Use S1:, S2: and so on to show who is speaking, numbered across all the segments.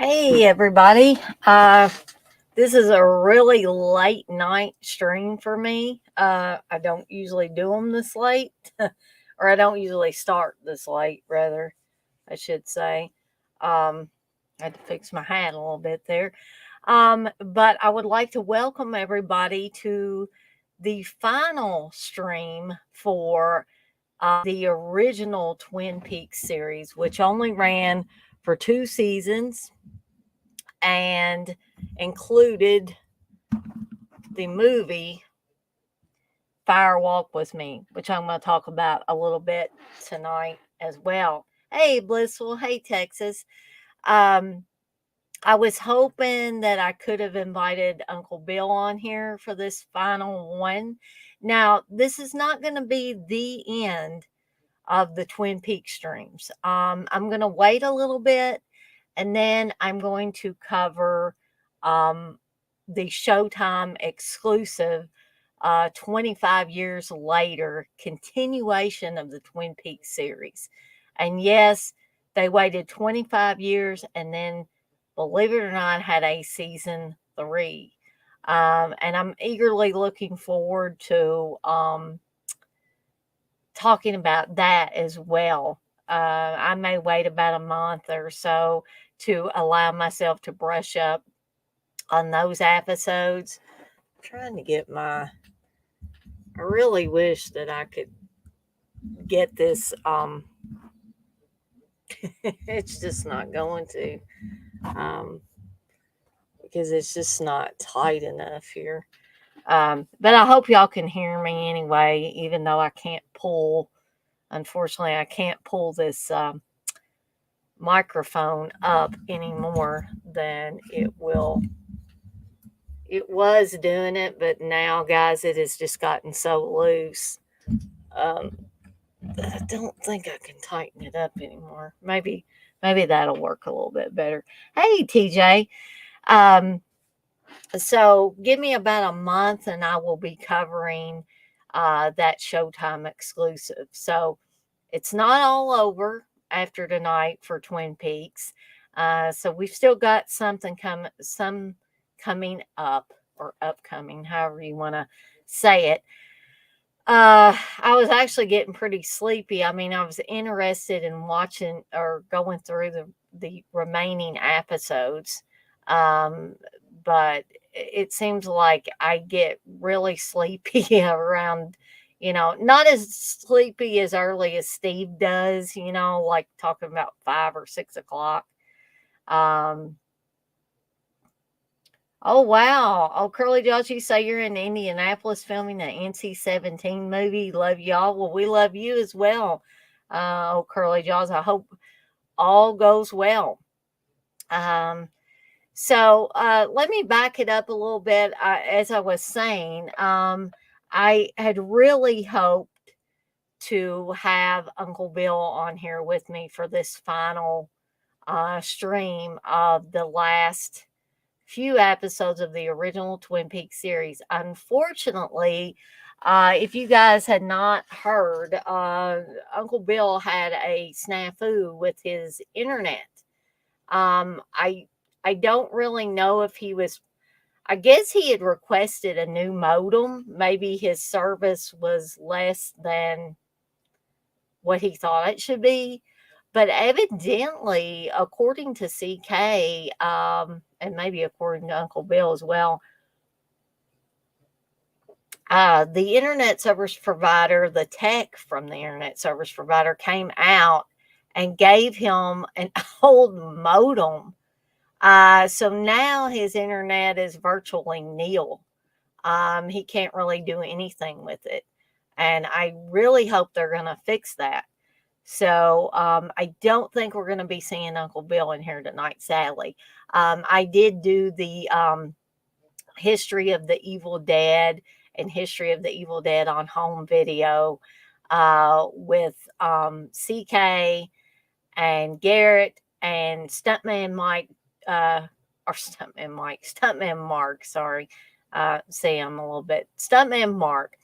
S1: Hey everybody. This is a really late night stream for me. I don't usually do them this late, or I don't usually start this late, rather, I should say. I had to fix my hat a little bit there. But I would like to welcome everybody to the final stream for the original Twin Peaks series, which only ran for 2 seasons and included the movie Fire Walk with Me, which I'm going to talk about a little bit tonight as well. Hey, Blissful. Hey, Texas. Um, I was hoping that I could have invited Uncle Bill on here for this final one. Now, this is not going to be the end of the Twin Peaks streams. I'm going to wait a little bit and then I'm going to cover um, the Showtime exclusive 25 years later continuation of the Twin Peaks series. And yes, they waited 25 years and then, believe it or not, had a season three. And I'm eagerly looking forward to talking about that as well. I may wait about a month or so to allow myself to brush up on those episodes. I'm trying to get my. I really wish that I could get this. It's just not going to, um, because it's just not tight enough here. But I hope y'all can hear me anyway, even though I can't pull. Unfortunately, I can't pull this microphone up any more than it was doing it, but now, guys, it has just gotten so loose. um, I don't think I can tighten it up anymore. Maybe that'll work a little bit better. Hey, TJ. um, so give me about a month and I will be covering that Showtime exclusive. So it's not all over after tonight for Twin Peaks. So we've still got some coming up, or upcoming, however you want to say it. I was actually getting pretty sleepy. I mean, I was interested in watching or going through the remaining episodes. Um, but it seems like I get really sleepy around, not as sleepy as early as Steve does, like talking about 5 or 6 o'clock. Um, oh, wow. Oh, Curly Josh, you say you're in Indianapolis filming the NC-17 movie. Love y'all. Well, we love you as well. Oh, Curly Jaws, I hope all goes well. Um, so let me back it up a little bit. As I was saying, I had really hoped to have Uncle Bill on here with me for this final stream of the last few episodes of the original Twin Peaks series. Unfortunately, if you guys had not heard, Uncle Bill had a snafu with his internet. I don't really know if he was. I guess he had requested a new modem. Maybe his service was less than what he thought it should be. But evidently, according to CK, and maybe according to Uncle Bill as well, the internet service provider, the tech from the internet service provider came out and gave him an old modem. So now his internet is virtually nil. He can't really do anything with it. And I really hope they're going to fix that. So I don't think we're going to be seeing Uncle Bill in here tonight, sadly. I did do the history of the Evil Dead and history of the Evil Dead on home video with CK and Garrett and Stuntman Mike, Stuntman Mark, sorry. Sam a little bit. Stuntman Mark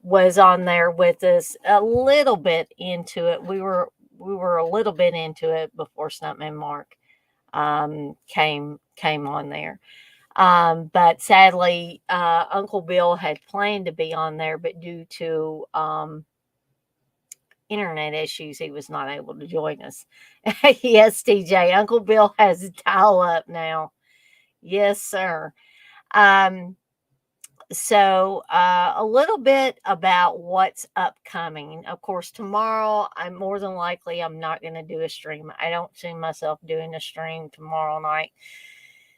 S1: was on there with us a little bit into it. We were a little bit into it before Stuntman Mark came on there. But sadly, Uncle Bill had planned to be on there, but due to internet issues, he was not able to join us. Yes, TJ, Uncle Bill has dial up now. Yes, sir. Um, so a little bit about what's upcoming. Of course, tomorrow, I'm more than likely I'm not going to do a stream. I don't see myself doing a stream tomorrow night.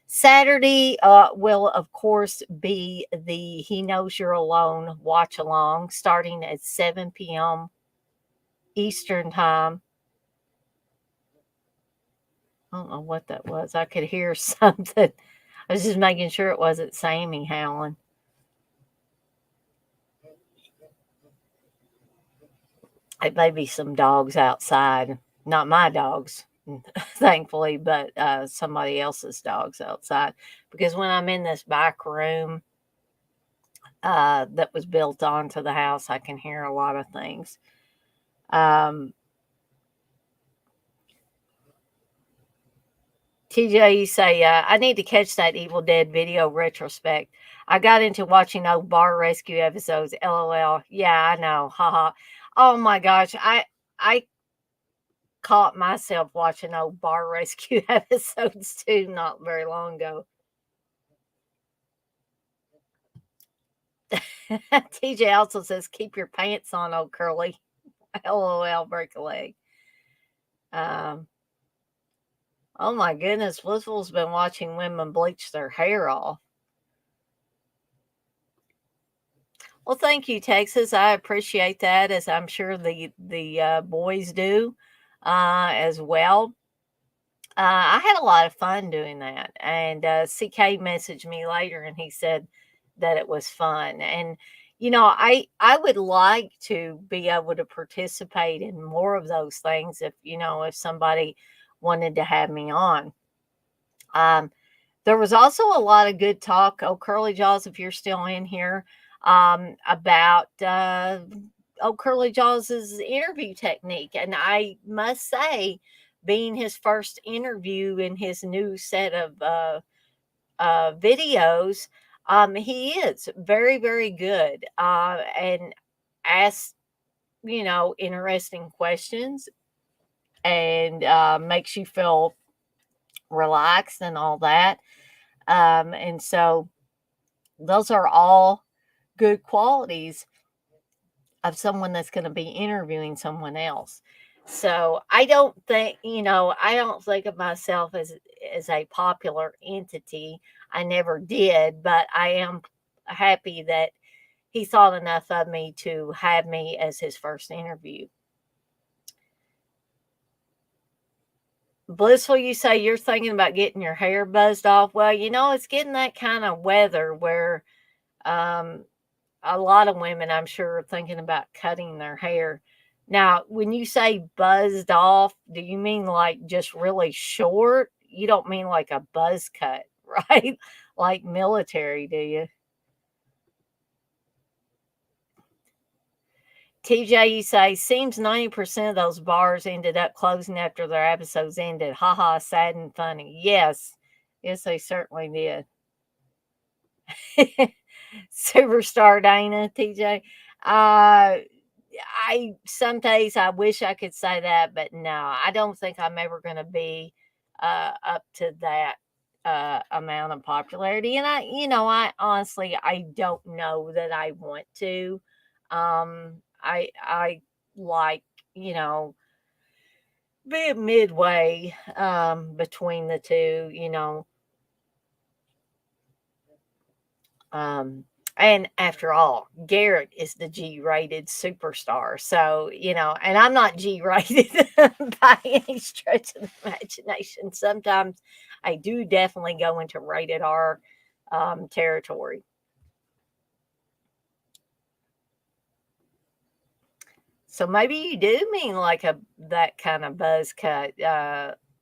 S1: Saturday will, of course, be the He Knows You're Alone watch along starting at 7 p.m. Eastern Time. I don't know what that was. I could hear something. I was just making sure it wasn't Sammy howling. It may be some dogs outside. Not my dogs, thankfully, but somebody else's dogs outside. Because when I'm in this back room that was built onto the house, I can hear a lot of things. TJ, you say, I need to catch that Evil Dead video retrospect. I got into watching old bar rescue episodes. LOL. Yeah, I know. Haha. Oh my gosh. I caught myself watching old bar rescue episodes too not very long ago. TJ also says, keep your pants on, old Curly. LOL, break a leg. Oh my goodness, Blissful's been watching women bleach their hair off. Well, thank you, Texas. I appreciate that, as I'm sure the boys do as well. I had a lot of fun doing that, and CK messaged me later, and he said that it was fun. And I would like to be able to participate in more of those things if somebody wanted to have me on. Um, there was also a lot of good talk. Oh, Curly Jaws, if you're still in here, about Curly Jaws's interview technique. And I must say, being his first interview in his new set of videos, he is very, very good and asks, interesting questions and makes you feel relaxed and all that. And so those are all good qualities of someone that's going to be interviewing someone else. So I don't think of myself as a popular entity. I never did, but I am happy that he thought enough of me to have me as his first interview. Blissful, you say you're thinking about getting your hair buzzed off. Well, it's getting that kind of weather where um, a lot of women, I'm sure, are thinking about cutting their hair. Now, when you say buzzed off, do you mean like just really short? You don't mean like a buzz cut, right? Like military, do you? TJ, you say, seems 90% of those bars ended up closing after their episodes ended. Haha, sad and funny. Yes. Yes, they certainly did. Superstar Dana, TJ. Some days I wish I could say that, but no, I don't think I'm ever going to be up to that amount of popularity. And I honestly, I don't know that I want to. I like, you know, be midway between the two, Um, and after all, Garrett is the G rated superstar. So, and I'm not G rated by any stretch of the imagination. Sometimes I do definitely go into rated R territory. So maybe you do mean like that kind of buzz cut.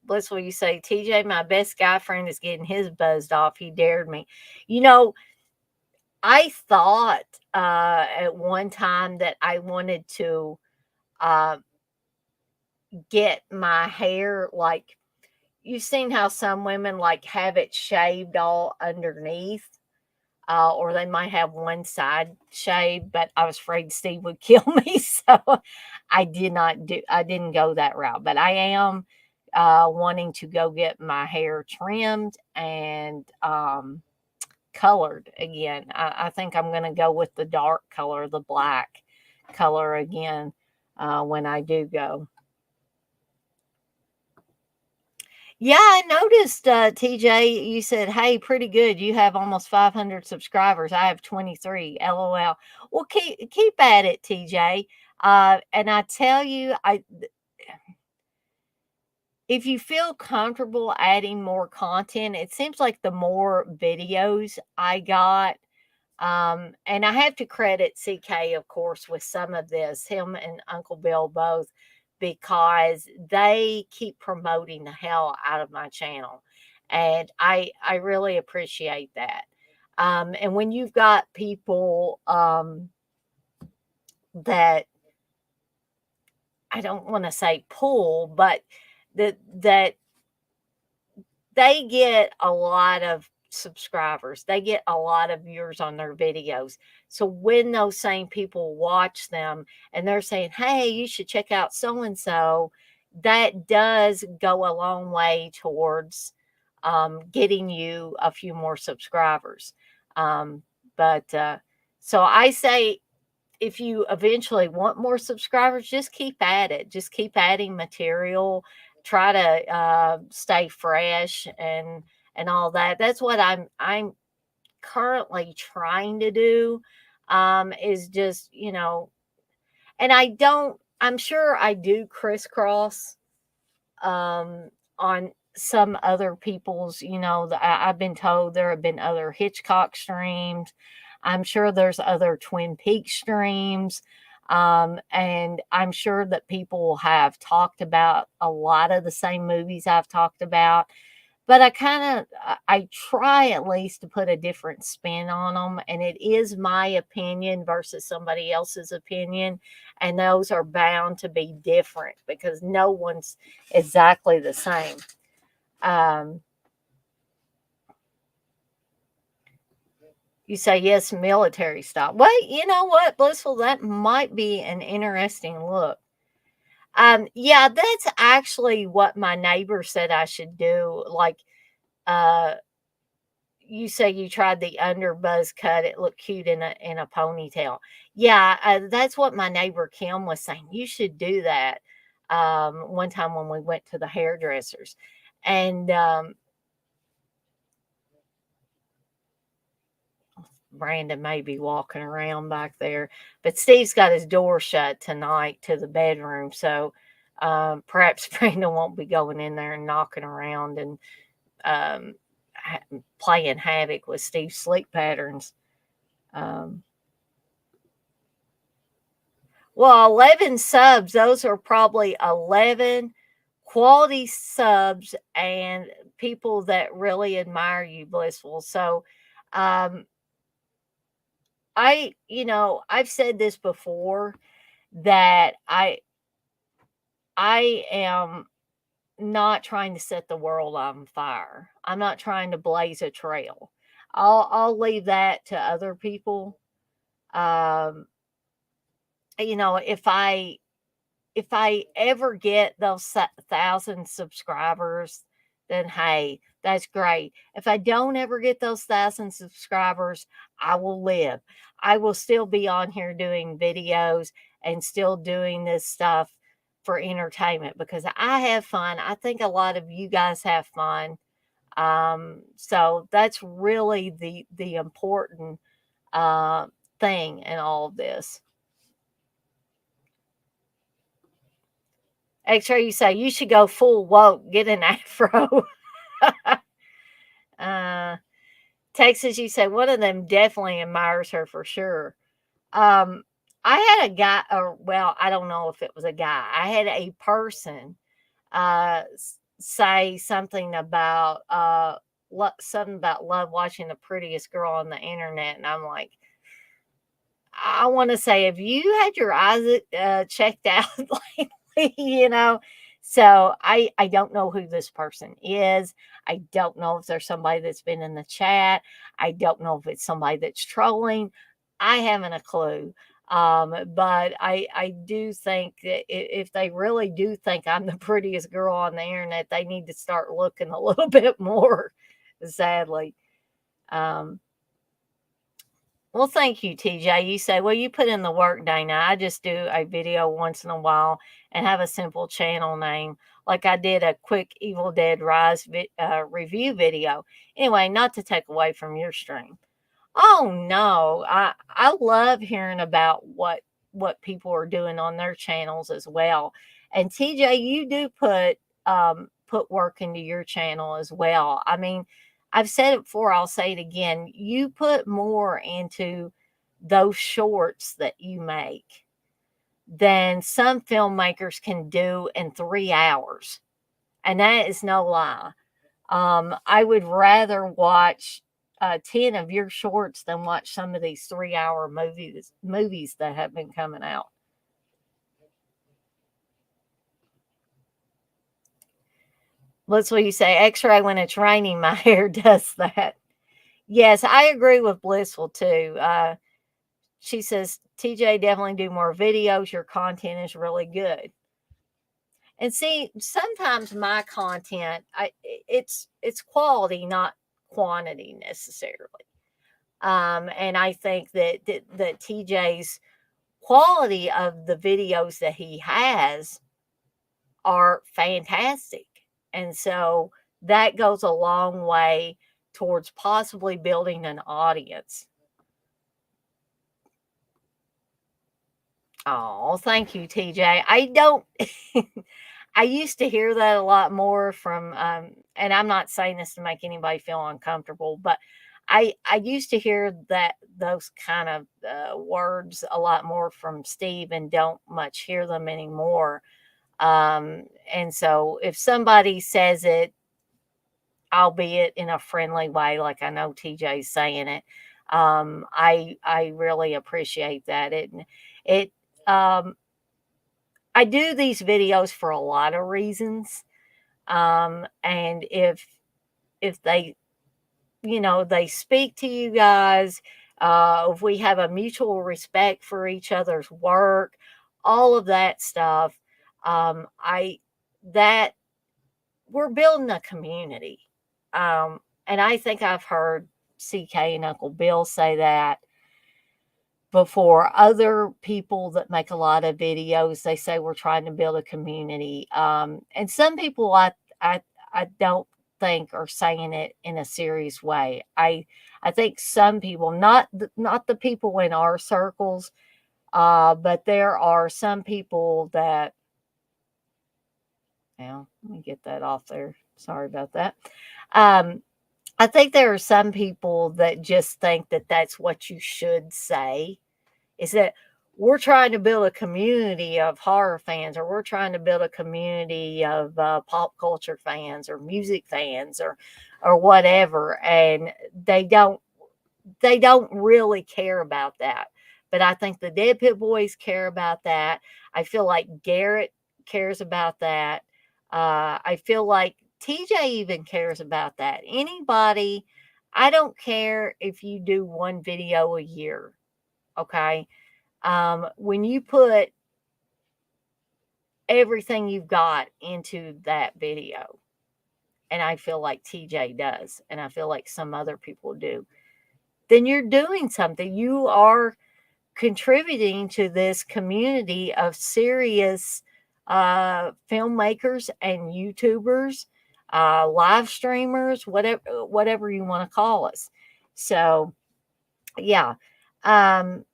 S1: Blissful, you say, TJ, my best guy friend is getting his buzzed off. He dared me. You know, I thought at one time that I wanted to uh, get my hair like you've seen how some women like have it shaved all underneath, or they might have one side shaved, but I was afraid Steve would kill me, so I didn't go that route. But I am wanting to go get my hair trimmed and colored again. I think I'm going to go with the dark color, the black color again, when I do go. Yeah, I noticed, TJ, you said, "Hey, pretty good. You have almost 500 subscribers. I have 23. LOL." Well, keep at it, TJ. And I tell you, if you feel comfortable adding more content, it seems like the more videos I got, and I have to credit CK, of course, with some of this, him and Uncle Bill both, because they keep promoting the hell out of my channel. And I really appreciate that. And when you've got people that I don't want to say pull, but that they get a lot of subscribers. They get a lot of viewers on their videos. So when those same people watch them and they're saying, "Hey, you should check out so and so," that does go a long way towards getting you a few more subscribers. But so I say, if you eventually want more subscribers, just keep at it. Just keep adding material. Try to stay fresh and all that. That's what I'm currently trying to do. Is just, and I don't. I'm sure I do crisscross on some other people's. I've been told there have been other Hitchcock streams. I'm sure there's other Twin Peaks streams. And I'm sure that people have talked about a lot of the same movies I've talked about. But I try at least to put a different spin on them, and it is my opinion versus somebody else's opinion, and those are bound to be different because no one's exactly the same. Um, you say yes, military style. Well, you know what, Blissful, that might be an interesting look. Yeah, that's actually what my neighbor said I should do. Like, uh, you say you tried the under buzz cut. It looked cute in a ponytail. Yeah, that's what my neighbor Kim was saying. You should do that. One time when we went to the hairdressers, and Brandon may be walking around back there, but Steve's got his door shut tonight to the bedroom, so perhaps Brandon won't be going in there and knocking around and um, playing havoc with Steve's sleep patterns. Um, well, 11 subs, those are probably 11 quality subs and people that really admire you, Blissful. So, um, I've said this before that I am not trying to set the world on fire. I'm not trying to blaze a trail. I'll leave that to other people. Um, if I ever get those 1,000 subscribers, then hey, that's great. If I don't ever get those 1,000 subscribers, I will live. I will still be on here doing videos and still doing this stuff for entertainment because I have fun. I think a lot of you guys have fun. So that's really the important uh, thing in all of this. X-ray, you say you should go full woke, get an afro. uh, Texas, you say one of them definitely admires her for sure. Um, I had a guy, or well, I don't know if it was a guy. I had a person say something about something about love watching the prettiest girl on the internet, and I'm like, I want to say, have you had your eyes checked out lately? So I don't know who this person is. I don't know if there's somebody that's been in the chat. I don't know if it's somebody that's trolling. I haven't a clue. But I do think that if they really do think I'm the prettiest girl on the internet, they need to start looking a little bit more, sadly. Um, well, thank you, TJ. You say, well, you put in the work, Dana. I just do a video once in a while and have a simple channel name. Like I did a quick Evil Dead Rise review video. Anyway, not to take away from your stream. Oh no, I love hearing about what people are doing on their channels as well. And TJ, you do put work into your channel as well. I mean, I've said it before, I'll say it again. You put more into those shorts that you make than some filmmakers can do in 3 hours. And that is no lie. I would rather watch 10 of your shorts than watch some of these 3-hour movies that have been coming out. That's what you say. X-ray when it's raining, my hair does that. Yes, I agree with Blissful too. She says, TJ, definitely do more videos. Your content is really good. And see, sometimes my content, it's quality, not quantity necessarily. And I think that TJ's quality of the videos that he has are fantastic. And so that goes a long way towards possibly building an audience. Oh, thank you, TJ. I don't, I used to hear that a lot more from, and I'm not saying this to make anybody feel uncomfortable, but I used to hear that those kind of words a lot more from Steve and don't much hear them anymore. And so if somebody says it, albeit in a friendly way, like I know TJ's saying it, I really appreciate that. It um, I do these videos for a lot of reasons. And if they, they speak to you guys, if we have a mutual respect for each other's work, all of that stuff, I that we're building a community. And I think I've heard CK and Uncle Bill say that before. Other people that make a lot of videos, they say we're trying to build a community. And some people I don't think are saying it in a serious way. I think some people, not the people in our circles, but there are some people that, now let me get that off there. Sorry about that. Um, I think there are some people that just think that that's what you should say, is that we're trying to build a community of horror fans, or we're trying to build a community of pop culture fans or music fans or whatever, and they don't really care about that. But I think the Dead Pit Boys care about that. I feel like Garrett cares about that. I feel like TJ even cares about that. Anybody, I don't care if you do one video a year, okay? When you put everything you've got into that video, and I feel like TJ does, and I feel like some other people do, then you're doing something. You are contributing to this community of serious filmmakers and YouTubers, live streamers, whatever you want to call us. So, yeah. Um,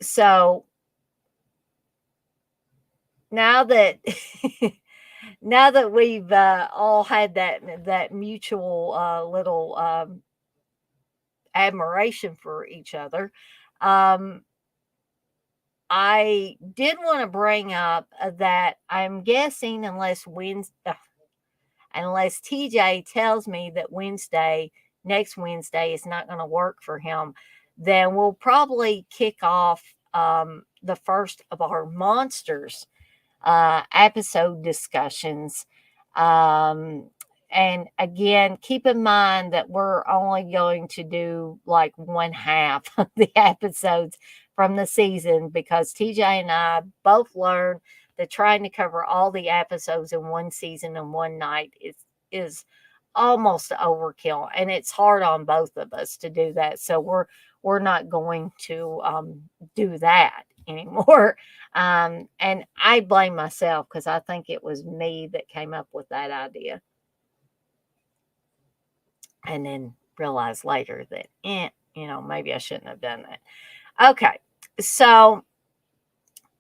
S1: so now that now that we've all had that mutual little admiration for each other, um, I did want to bring up that I'm guessing, unless TJ tells me that next Wednesday is not going to work for him, then we'll probably kick off the first of our monsters episode discussions. Um, and again, keep in mind that we're only going to do like one half of the episodes from the season because TJ and I both learned that trying to cover all the episodes in one season in one night is almost overkill, and it's hard on both of us to do that. So we're not going to do that anymore. And I blame myself because I think it was me that came up with that idea, and then realized later that, maybe I shouldn't have done that. Okay, so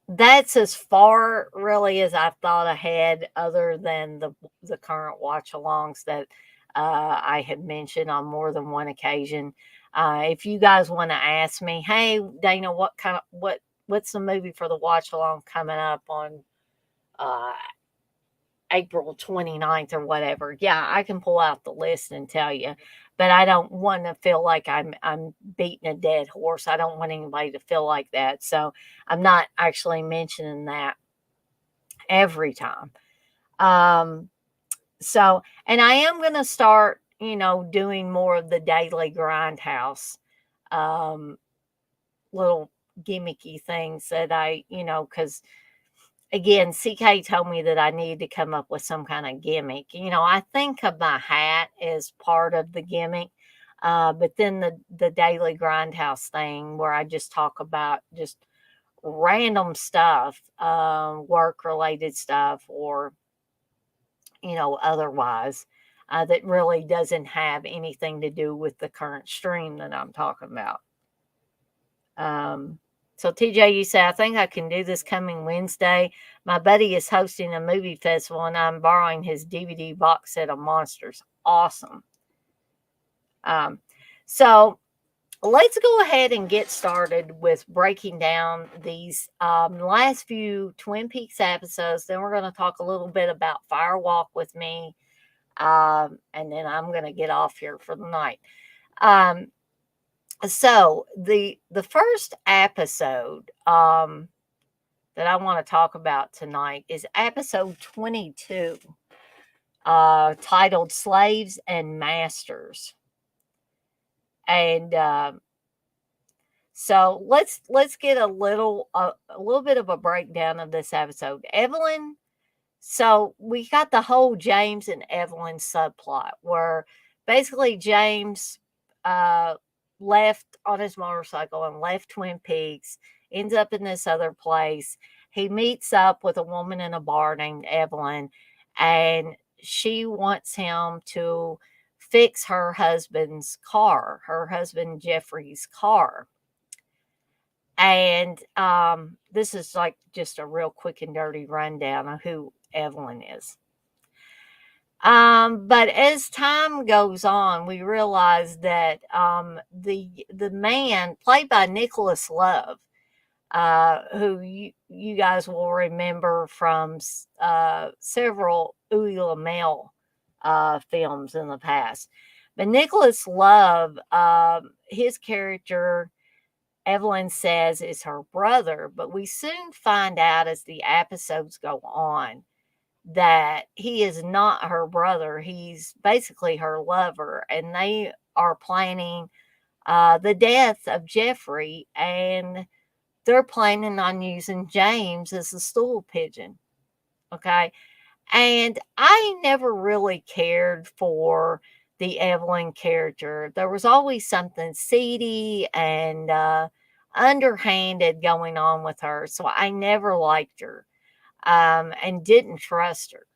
S1: that's as far really as I've thought ahead, other than the current watch alongs that I had mentioned on more than one occasion. If you guys want to ask me, hey Dana, what's the movie for the watch along coming up on uh, April 29th or whatever? Yeah, I can pull out the list and tell you. But I don't want to feel like I'm beating a dead horse. I don't want anybody to feel like that. So I'm not actually mentioning that every time. Um, and I am going to start, doing more of the daily grindhouse, um, little gimmicky things that because again, CK told me that I need to come up with some kind of gimmick. I think of my hat as part of the gimmick, but then the daily grindhouse thing where I just talk about just random stuff, work related stuff, or otherwise, that really doesn't have anything to do with the current stream that I'm talking about. Um, so TJ, you say, I think I can do this coming Wednesday. My buddy is hosting a movie festival and I'm borrowing his DVD box set of Monsters. Awesome. So let's go ahead and get started with breaking down these last few Twin Peaks episodes. Then we're going to talk a little bit about Fire Walk with Me. And then I'm going to get off here for the night. So the first episode that I want to talk about tonight is episode 22, titled "Slaves and Masters." And so let's get a little bit of a breakdown of this episode. Evelyn. So we got the whole James and Evelyn subplot where basically James left on his motorcycle and left Twin Peaks, ends up in this other place. He meets up with a woman in a bar named Evelyn, and she wants him to fix her husband Jeffrey's car. And this is like just a real quick and dirty rundown of who Evelyn is. But as time goes on, we realize that the man played by Nicholas Love, who you guys will remember from several Uwe Lamel films in the past. But Nicholas Love, his character, Evelyn says, is her brother, but we soon find out as the episodes go on that he is not her brother. He's basically her lover, and they are planning the death of Jeffrey, and they're planning on using James as a stool pigeon. Okay. And I never really cared for the Evelyn character. There was always something seedy and underhanded going on with her. So I never liked her, and didn't trust her.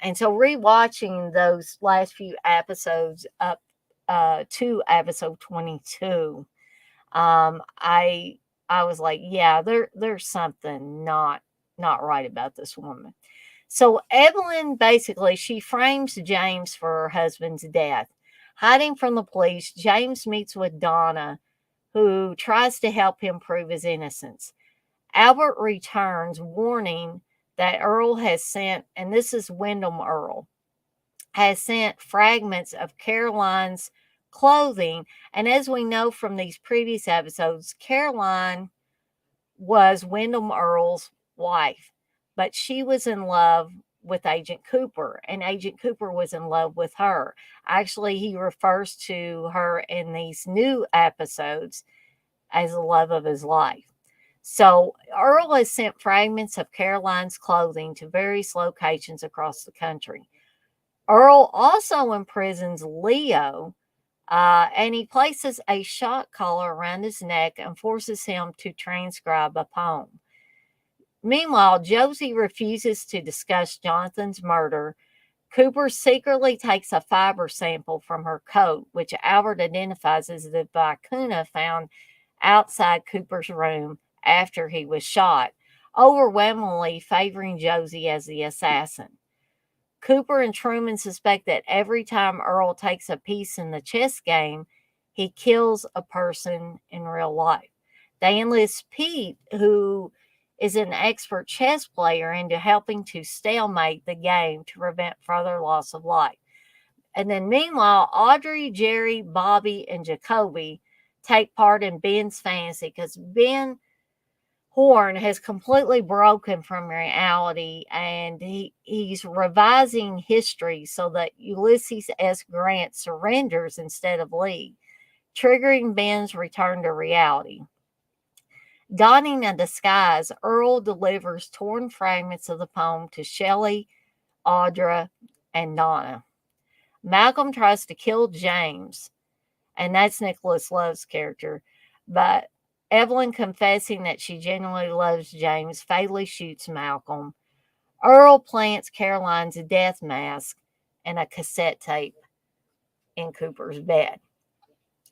S1: And so rewatching those last few episodes up to episode 22, I was like, yeah, there's something not right about this woman. So Evelyn basically, she frames James for her husband's death. Hiding from the police, James meets with Donna, who tries to help him prove his innocence. Albert returns, warning that Earl has sent, and this is Wyndham Earl, has sent fragments of Caroline's clothing. And as we know from these previous episodes, Caroline was Wyndham Earl's wife. but she was in love with Agent Cooper, and Agent Cooper was in love with her. Actually, he refers to her in these new episodes as the love of his life. So Earl has sent fragments of Caroline's clothing to various locations across the country. Earl also imprisons Leo, and he places a shock collar around his neck and forces him to transcribe a poem. Meanwhile, Josie refuses to discuss Jonathan's murder. Cooper secretly takes a fiber sample from her coat, which Albert identifies as the vicuna found outside Cooper's room after he was shot, overwhelmingly favoring Josie as the assassin. Cooper and Truman suspect that every time Earl takes a piece in the chess game, he kills a person in real life. They enlist Pete, who is an expert chess player, into helping to stalemate the game to prevent further loss of life. And then, meanwhile, Audrey, Jerry, Bobby, and Jacoby take part in Ben's fantasy because Ben Horn has completely broken from reality, and he's revising history so that Ulysses S. Grant surrenders instead of Lee, triggering Ben's return to reality. Donning a disguise, Earl delivers torn fragments of the poem to Shelley, Audra, and Donna. Malcolm tries to kill James, and that's Nicholas Love's character, but Evelyn, confessing that she genuinely loves James, fatally shoots Malcolm. Earl plants Caroline's death mask and a cassette tape in Cooper's bed.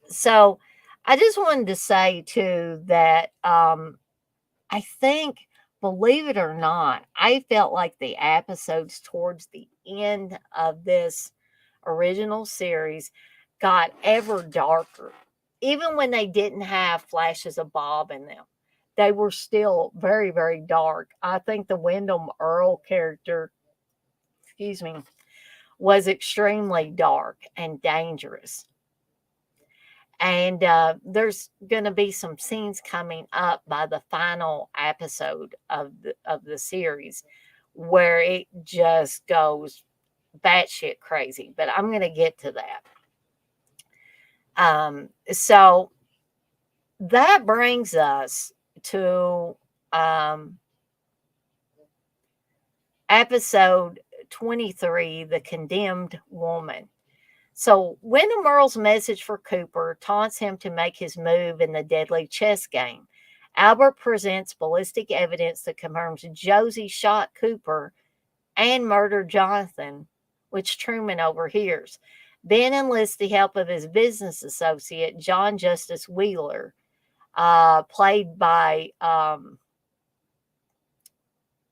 S1: So I just wanted to say, too, that I think, believe it or not, I felt like the episodes towards the end of this original series got ever darker. Even when they didn't have flashes of Bob in them, they were still very, very dark. I think the Wyndham Earl character, excuse me, was extremely dark and dangerous. And there's going to be some scenes coming up by the final episode of the series where it just goes batshit crazy. But I'm going to get to that. So that brings us to episode 23, The Condemned Woman. So Wyndham Earl's message for Cooper taunts him to make his move in the deadly chess game. Albert presents ballistic evidence that confirms Josie shot Cooper and murdered Jonathan, which Truman overhears. Ben enlists the help of his business associate, John Justice Wheeler, played by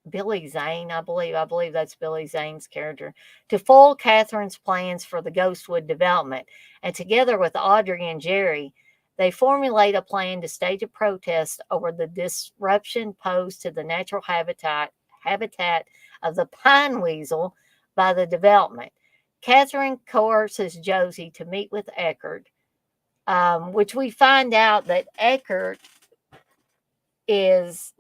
S1: Billy Zane, I believe. I believe that's Billy Zane's character, to foil Catherine's plans for the Ghostwood development. And together with Audrey and Jerry, they formulate a plan to stage a protest over the disruption posed to the natural habitat of the pine weasel by the development. Catherine coerces Josie to meet with Eckert, which we find out that Eckert is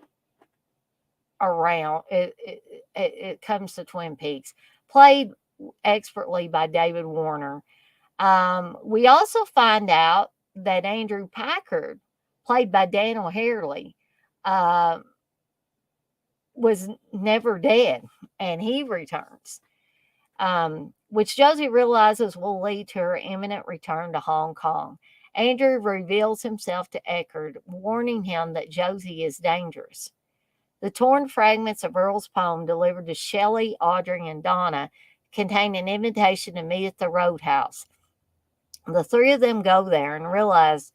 S1: around. It comes to Twin Peaks, played expertly by David Warner. We also find out that Andrew Packard, played by Daniel Harley, was never dead, and he returns, which Josie realizes will lead to her imminent return to Hong Kong. Andrew reveals himself to Eckert, warning him that Josie is dangerous. The torn fragments of Earl's poem delivered to Shelley, Audrey, and Donna contain an invitation to meet at the Roadhouse. The three of them go there and realize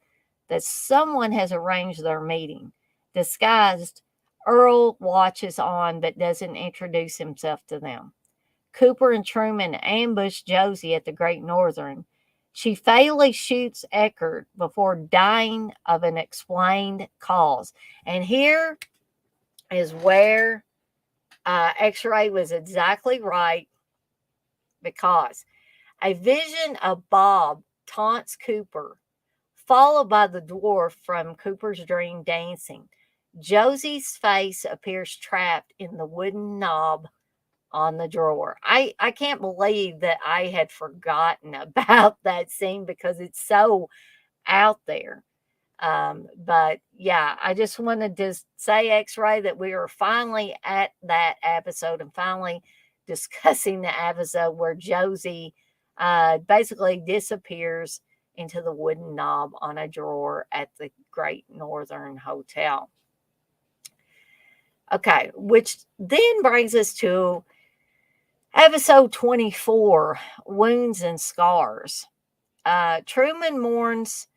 S1: that someone has arranged their meeting. Disguised, Earl watches on but doesn't introduce himself to them. Cooper and Truman ambush Josie at the Great Northern. She fatally shoots Eckert before dying of an explained cause. And here is where X-Ray was exactly right, because a vision of Bob taunts Cooper, followed by the dwarf from Cooper's dream dancing. Josie's face appears trapped in the wooden knob on the drawer. I can't believe that I had forgotten about that scene because it's so out there. But yeah, I just wanted to say, X Ray, that we are finally at that episode and finally discussing the episode where Josie basically disappears into the wooden knob on a drawer at the Great Northern Hotel. Okay, which then brings us to episode 24, Wounds and Scars. Truman mourns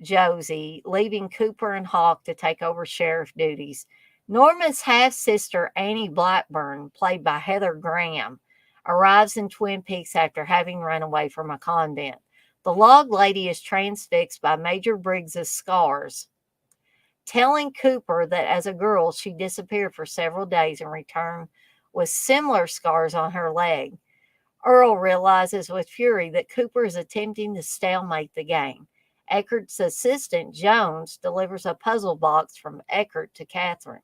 S1: Josie, leaving Cooper and Hawk to take over sheriff duties. Norma's half sister, Annie Blackburn, played by Heather Graham, arrives in Twin Peaks after having run away from a convent. The log lady is transfixed by Major Briggs's scars, telling Cooper that as a girl she disappeared for several days and returned with similar scars on her leg. Earl realizes with fury that Cooper is attempting to stalemate the game. Eckert's assistant, Jones, delivers a puzzle box from Eckert to Catherine.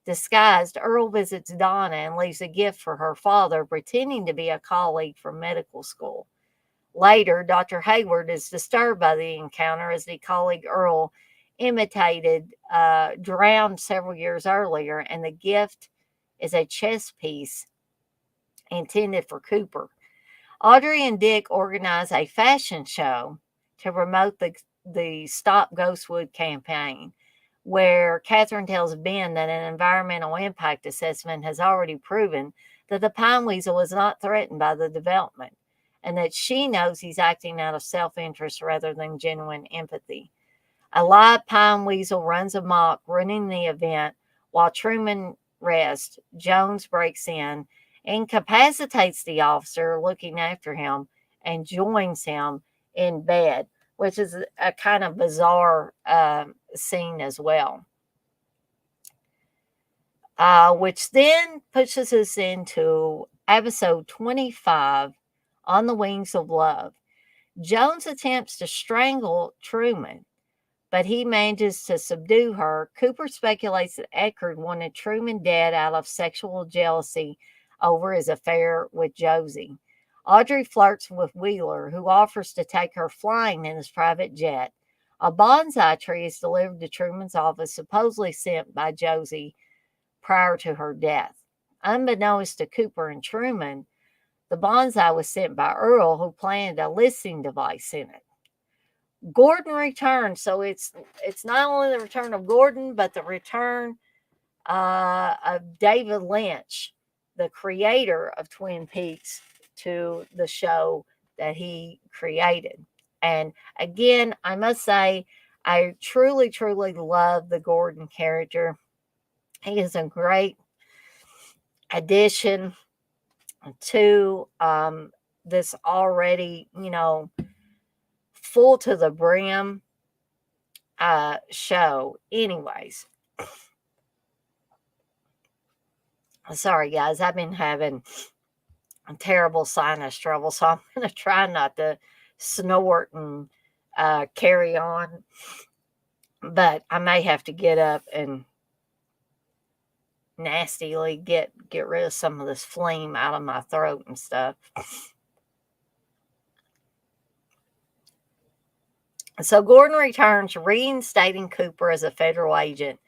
S1: Disguised, Earl visits Donna and leaves a gift for her father, pretending to be a colleague from medical school. Later, Dr. Hayward is disturbed by the encounter as the colleague Earl imitated drowned several years earlier, and the gift is a chess piece intended for Cooper. Audrey and Dick organize a fashion show to promote the Stop Ghostwood campaign, where Catherine tells Ben that an environmental impact assessment has already proven that the pine weasel is not threatened by the development, and that she knows he's acting out of self-interest rather than genuine empathy. A live pine weasel runs amok, running the event while Truman rests. Jones breaks in, incapacitates the officer looking after him, and joins him in bed, which is a kind of bizarre scene as well. Which then pushes us into episode 25, On the Wings of Love. Jones attempts to strangle Truman, but he manages to subdue her. Cooper speculates that Eckert wanted Truman dead out of sexual jealousy over his affair with Josie. Audrey flirts with Wheeler, who offers to take her flying in his private jet. A bonsai tree is delivered to Truman's office, supposedly sent by Josie prior to her death. Unbeknownst to Cooper and Truman, the bonsai was sent by Earl, who planted a listening device in it. Gordon returns, so it's not only the return of Gordon, but the return of David Lynch, the creator of Twin Peaks, to the show that he created. And again, I must say, I truly, truly love the Gordon character. He is a great addition to this already, full to the brim show. Anyways, sorry guys, I've been having terrible sinus trouble, so I'm going to try not to snort and carry on, but I may have to get up and nastily get rid of some of this phlegm out of my throat and stuff. So Gordon returns, reinstating Cooper as a federal agent,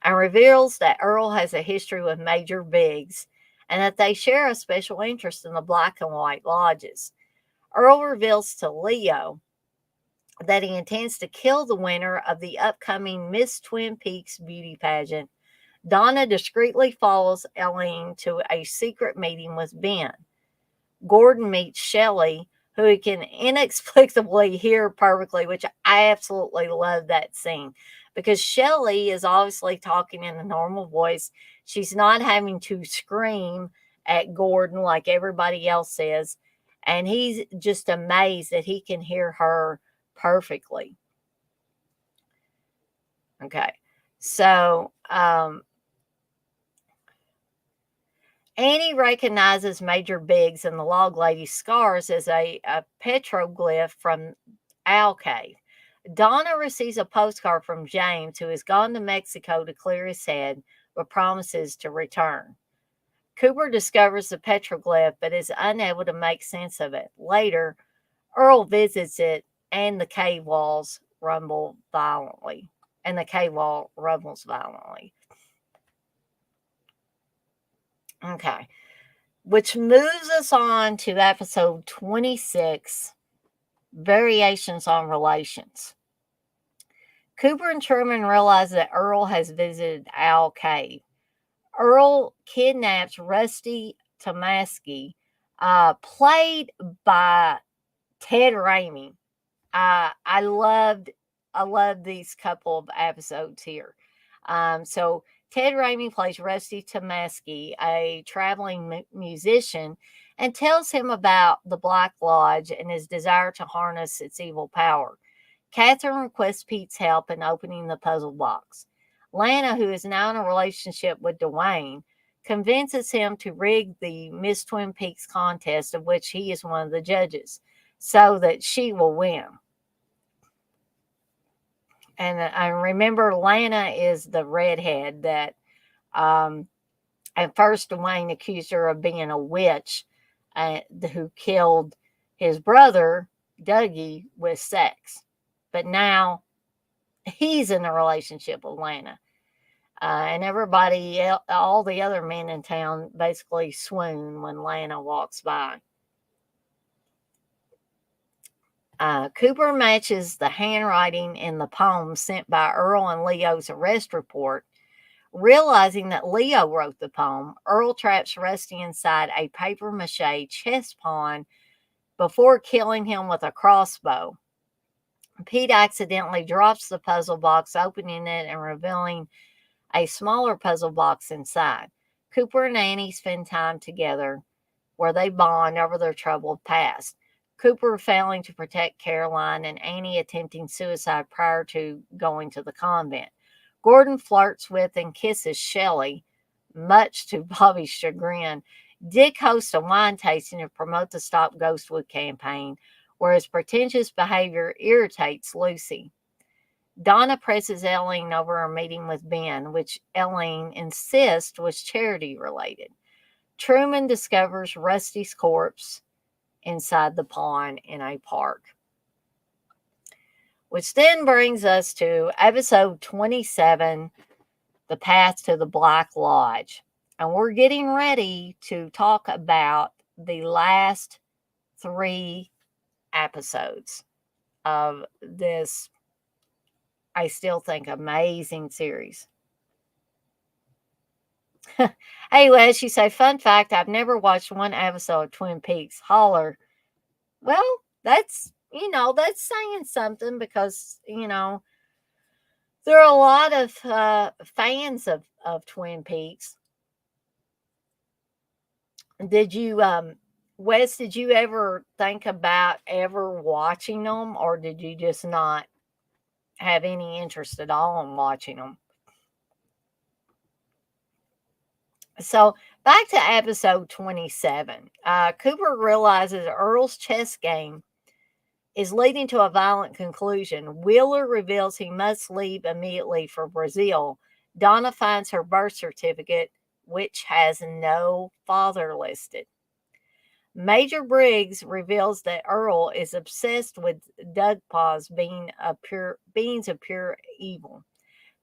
S1: and reveals that Earl has a history with Major Biggs and that they share a special interest in the black and white lodges. Earl reveals to Leo that he intends to kill the winner of the upcoming Miss Twin Peaks beauty pageant. Donna discreetly follows Elaine to a secret meeting with Ben. Gordon meets Shelley, who he can inexplicably hear perfectly, which I absolutely love that scene because Shelley is obviously talking in a normal voice. She's not having to scream at Gordon like everybody else is. And he's just amazed that he can hear her perfectly. Okay. So, Annie recognizes Major Biggs and the log lady's scars as a petroglyph from Owl Cave. Donna receives a postcard from James, who has gone to Mexico to clear his head, but promises to return. Cooper discovers the petroglyph, but is unable to make sense of it. Later, Earl visits it, and the cave walls rumble violently. And the cave wall rumbles violently. Okay. Which moves us on to episode 26, Variations on Relations. Cooper and Truman realize that Earl has visited Owl Cave. Earl kidnaps Rusty Tomasky, played by Ted Raimi. I loved these couple of episodes here. So Ted Raimi plays Rusty Tomasky, a traveling musician, and tells him about the Black Lodge and his desire to harness its evil power. Catherine requests Pete's help in opening the puzzle box. Lana, who is now in a relationship with Dwayne, convinces him to rig the Miss Twin Peaks contest, of which he is one of the judges, so that she will win. And I remember Lana is the redhead that at first Dwayne accused her of being a witch who killed his brother, Dougie, with sex. But now he's in a relationship with Lana. And everybody, all the other men in town basically swoon when Lana walks by. Cooper matches the handwriting in the poem sent by Earl and Leo's arrest report. Realizing that Leo wrote the poem, Earl traps Rusty inside a papier-mâché chess pawn before killing him with a crossbow. Pete accidentally drops the puzzle box, opening it and revealing a smaller puzzle box inside. Cooper and Annie spend time together where they bond over their troubled past. Cooper failing to protect Caroline and Annie attempting suicide prior to going to the convent. Gordon flirts with and kisses Shelley, much to Bobby's chagrin. Dick hosts a wine tasting to promote the Stop Ghostwood campaign, where his pretentious behavior irritates Lucy. Donna presses Elaine over a meeting with Ben, which Elaine insists was charity-related. Truman discovers Rusty's corpse inside the pond in a park. Which then brings us to episode 27, The Path to the Black Lodge. And we're getting ready to talk about the last 3 episodes of this, I still think, amazing series. Hey, Les, you say, fun fact, I've never watched one episode of Twin Peaks. Holler. Well, that's saying something because, there are a lot of fans of Twin Peaks. Did you, Wes, did you ever think about ever watching them, or did you just not have any interest at all in watching them? So back to episode 27. Cooper realizes Earl's chess game is leading to a violent conclusion. Wheeler reveals he must leave immediately for Brazil. Donna finds her birth certificate, which has no father listed. Major Briggs reveals that Earl is obsessed with Dugpaws beings of pure evil.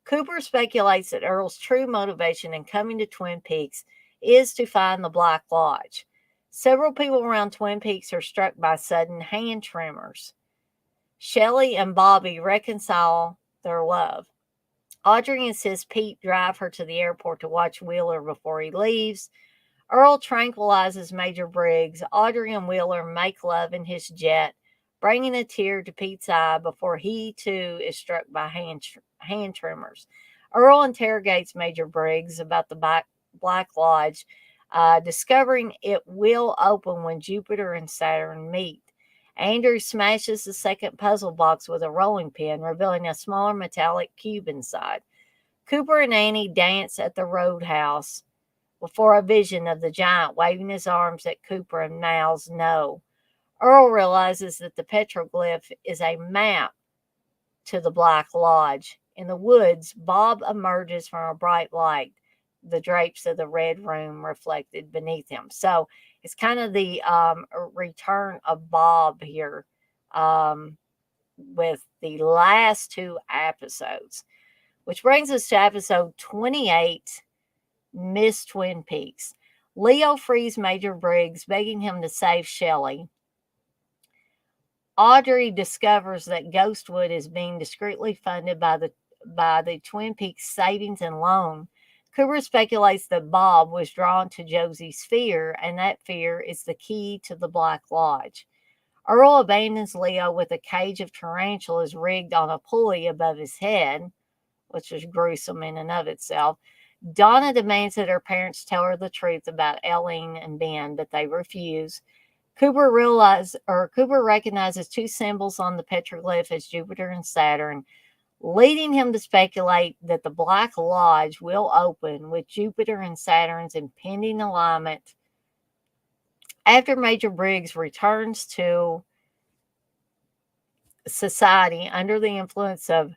S1: Cooper speculates that Earl's true motivation in coming to Twin Peaks is to find the Black Lodge. Several people around Twin Peaks are struck by sudden hand tremors. Shelley and Bobby reconcile their love. Audrey insists Pete drive her to the airport to watch Wheeler before he leaves. Earl tranquilizes Major Briggs. Audrey and Wheeler make love in his jet, bringing a tear to Pete's eye before he, too, is struck by hand tremors. Earl interrogates Major Briggs about the Black Lodge, discovering it will open when Jupiter and Saturn meet. Andrew smashes the second puzzle box with a rolling pin, revealing a smaller metallic cube inside. Cooper and Annie dance at the roadhouse before a vision of the giant waving his arms at Cooper and mouths no. Earl realizes that the petroglyph is a map to the Black Lodge. In the woods, Bob emerges from a bright light, the drapes of the red room reflected beneath him. So it's kind of the return of Bob here um, with the last two episodes, which brings us to episode 28, Miss Twin Peaks. Leo frees Major Briggs, begging him to save Shelley. Audrey discovers that Ghostwood is being discreetly funded by the Twin Peaks Savings and Loan. Cooper speculates that Bob was drawn to Josie's fear, and that fear is the key to the Black Lodge. Earl abandons Leo with a cage of tarantulas rigged on a pulley above his head, which is gruesome in and of itself. Donna demands that her parents tell her the truth about Eileen and Ben, but they refuse. Cooper recognizes two symbols on the petroglyph as Jupiter and Saturn, leading him to speculate that the Black Lodge will open with Jupiter and Saturn's impending alignment. After Major Briggs returns to society under the influence of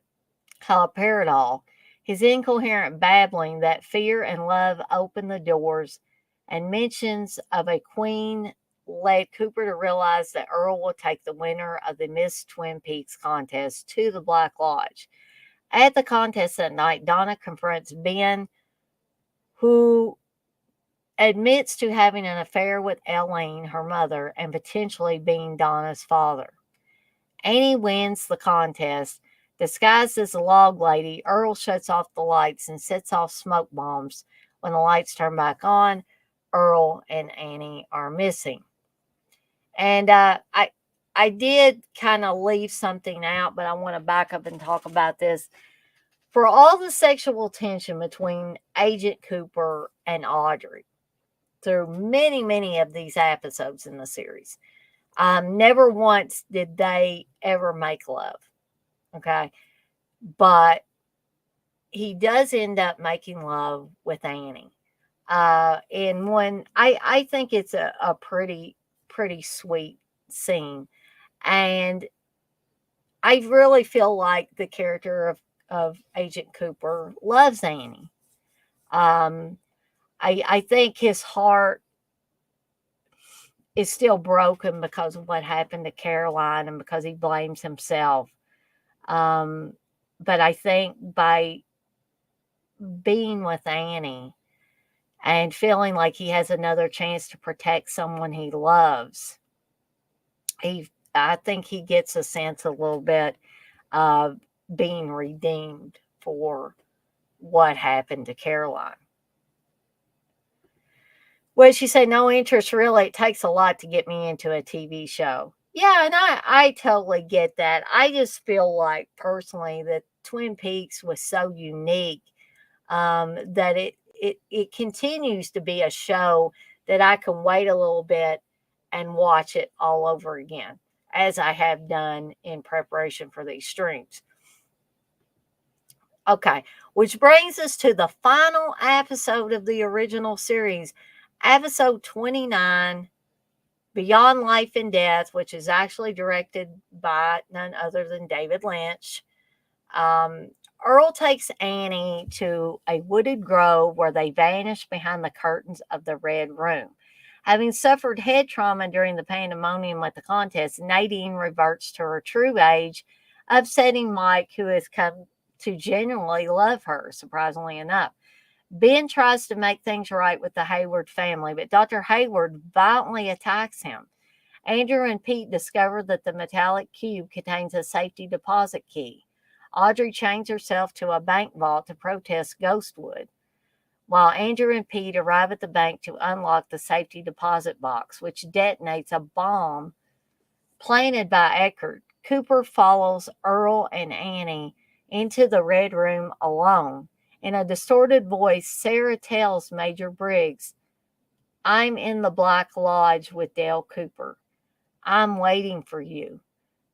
S1: haloperidol, his incoherent babbling that fear and love open the doors, and mentions of a queen led Cooper to realize that Earl will take the winner of the Miss Twin Peaks contest to the Black Lodge. At the contest that night, Donna confronts Ben, who admits to having an affair with Eileen, her mother, and potentially being Donna's father. Annie wins the contest. Disguised as a log lady, Earl shuts off the lights and sets off smoke bombs. When the lights turn back on, Earl and Annie are missing. And I did kind of leave something out, but I want to back up and talk about this. For all the sexual tension between Agent Cooper and Audrey through many, many of these episodes in the series, never once did they ever make love. Okay. But he does end up making love with Annie. And when I think it's a pretty sweet scene. And I really feel like the character of Agent Cooper loves Annie. I think his heart is still broken because of what happened to Caroline and because he blames himself. But I think by being with Annie and feeling like he has another chance to protect someone he loves, I think he gets a sense a little bit of being redeemed for what happened to Caroline. Well, she said, no interest really. It takes a lot to get me into a TV show. Yeah, and I totally get that. I just feel like personally that Twin Peaks was so unique that it continues to be a show that I can wait a little bit and watch it all over again, as I have done in preparation for these streams. Okay, which brings us to the final episode of the original series, episode 29, Beyond Life and Death, which is actually directed by none other than David Lynch. Earl takes Annie to a wooded grove where they vanish behind the curtains of the Red Room. Having suffered head trauma during the pandemonium at the contest, Nadine reverts to her true age, upsetting Mike, who has come to genuinely love her, surprisingly enough. Ben tries to make things right with the Hayward family, but Dr. Hayward violently attacks him. Andrew and Pete discover that the metallic cube contains a safety deposit key. Audrey chains herself to a bank vault to protest Ghostwood, while Andrew and Pete arrive at the bank to unlock the safety deposit box, which detonates a bomb planted by Eckert. Cooper follows Earl and Annie into the Red Room alone. In a distorted voice, Sarah tells Major Briggs, I'm in the Black Lodge with Dale Cooper. I'm waiting for you.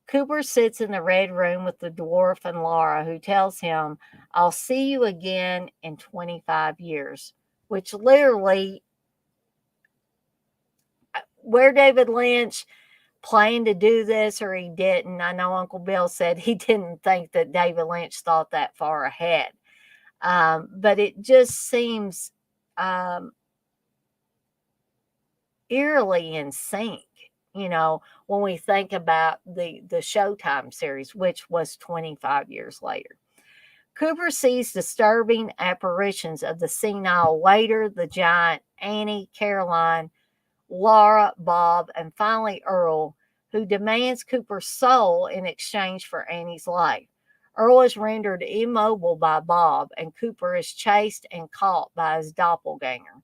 S1: Cooper sits in the Red Room with the dwarf and Laura, who tells him, I'll see you again in 25 years, which literally, where David Lynch planned to do this or he didn't. I know Uncle Bill said he didn't think that David Lynch thought that far ahead. But it just seems eerily in sync, when we think about the Showtime series, which was 25 years later. Cooper sees disturbing apparitions of the senile waiter, the giant Annie, Caroline, Laura, Bob, and finally Earl, who demands Cooper's soul in exchange for Annie's life. Earl is rendered immobile by Bob, and Cooper is chased and caught by his doppelganger.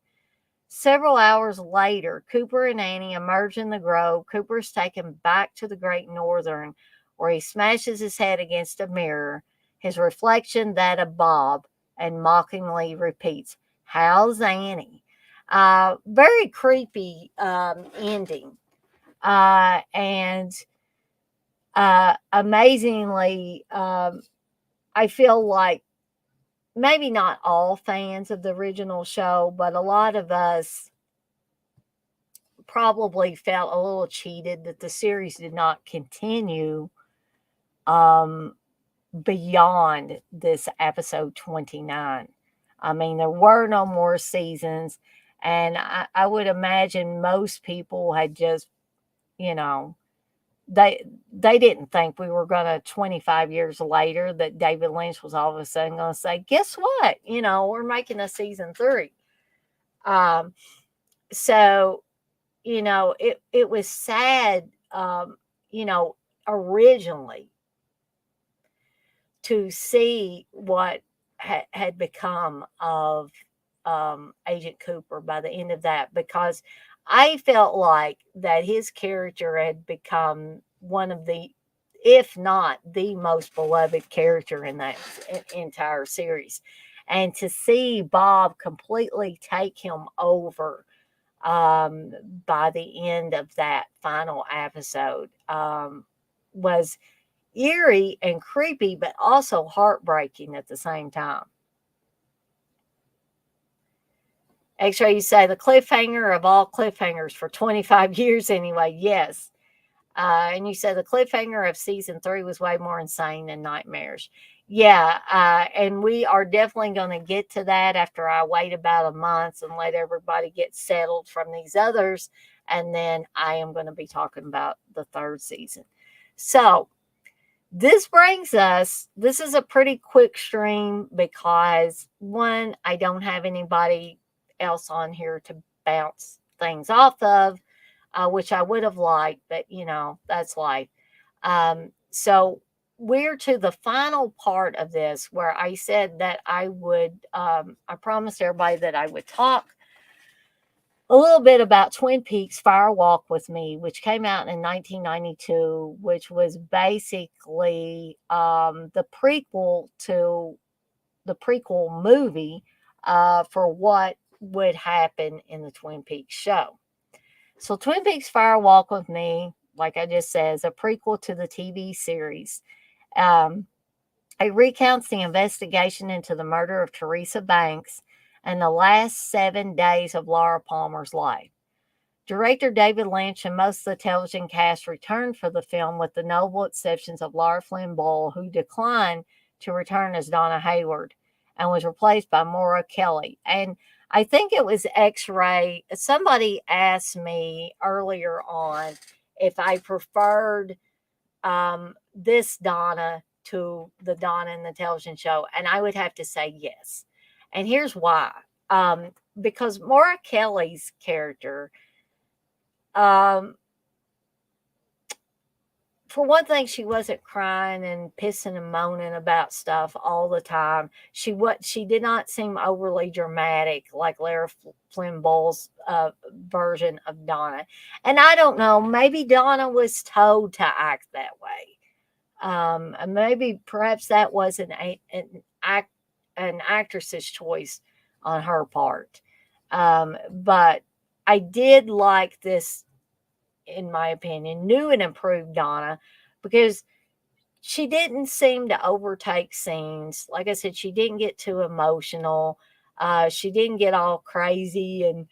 S1: Several hours later, Cooper and Annie emerge in the grove. Cooper is taken back to the Great Northern, where he smashes his head against a mirror, his reflection that of Bob, and mockingly repeats, "How's Annie?" Very creepy ending. And amazingly, I feel like maybe not all fans of the original show, but a lot of us probably felt a little cheated that the series did not continue beyond this episode 29. I mean, there were no more seasons, and I would imagine most people had just, you know, they didn't think we were going to 25 years later that David Lynch was all of a sudden going to say, guess what? We're making a season 3. So, it was sad, originally to see what had become of Agent Cooper by the end of that, because I felt like that his character had become one of the, if not the most beloved character in that entire series. And to see Bob completely take him over by the end of that final episode was eerie and creepy, but also heartbreaking at the same time. X-Ray, you say the cliffhanger of all cliffhangers for 25 years anyway. Yes. And you said the cliffhanger of season 3 was way more insane than nightmarish. Yeah. And we are definitely going to get to that after I wait about a month and let everybody get settled from these others. And then I am going to be talking about the 3rd season. So this is a pretty quick stream because, one, I don't have anybody else on here to bounce things off of, which I would have liked, but that's life. So we're to the final part of this where I said that I promised everybody that I would talk a little bit about Twin Peaks Fire Walk with Me, which came out in 1992, which was basically the prequel to the prequel movie for what would happen in the Twin Peaks show. So Twin Peaks Fire Walk with Me, like I just said, is a prequel to the TV series. It recounts the investigation into the murder of Teresa Banks and the last 7 days of Laura Palmer's life. Director David Lynch and most of the television cast returned for the film, with the notable exceptions of Laura Flynn Boyle, who declined to return as Donna Hayward and was replaced by Maura Kelly. And I think it was X-Ray. Somebody asked me earlier on if I preferred this Donna to the Donna in the television show, and I would have to say yes. And here's why. Because Maura Kelly's character, for one thing, she wasn't crying and pissing and moaning about stuff all the time. She did not seem overly dramatic like Lara Flynn Boyle's version of Donna. And I don't know, maybe Donna was told to act that way. And maybe perhaps that was an actress's choice on her part. But I did like this, in my opinion, new and improved Donna, because she didn't seem to overtake scenes. Like I said, she didn't get too emotional. She didn't get all crazy and